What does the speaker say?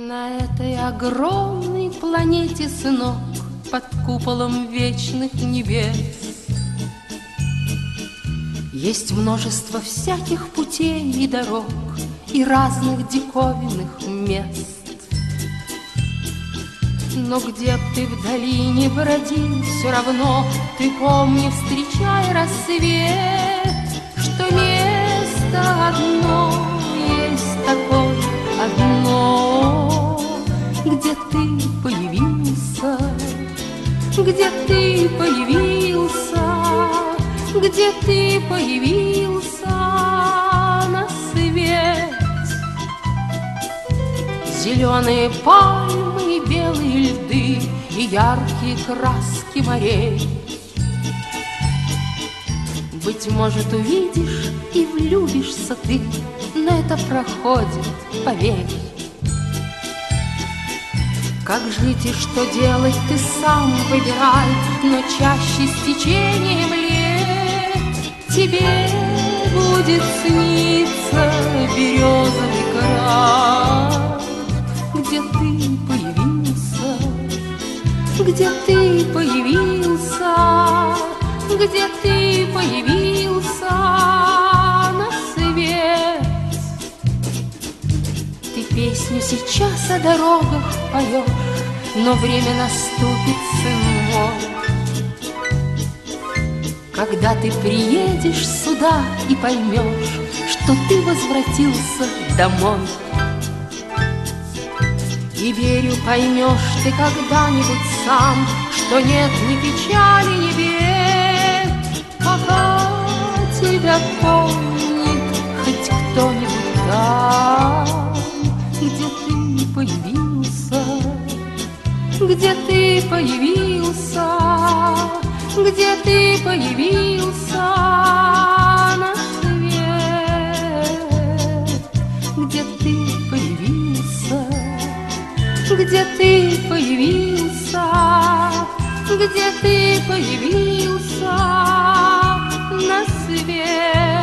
На этой огромной планете, сынок, под куполом вечных небес есть множество всяких путей и дорог и разных диковинных мест. Но где б ты вдали не бродил, все равно ты помни, встречай рассвет, что место одно есть такое одно, где ты появился, где ты появился, где ты появился на свет. Зеленые пальмы и белые льды и яркие краски морей. Быть может, увидишь и влюбишься ты, но это проходит, поверь. Как жить и что делать, ты сам выбирай, но чаще с течением лет тебе будет сниться березовый край, где ты появился, где ты появился, где ты появился на свет. Ты песню сейчас о дорогах поешь, но время наступит, сын мой, когда ты приедешь сюда и поймешь, что ты возвратился домой. И верю, поймешь ты когда-нибудь сам, что нет ни печали, ни бед, пока тебя помнит хоть кто-нибудь там, где ты появился, где ты появился, где ты появился на свет, где ты появился, где ты появился, где ты появился на свет.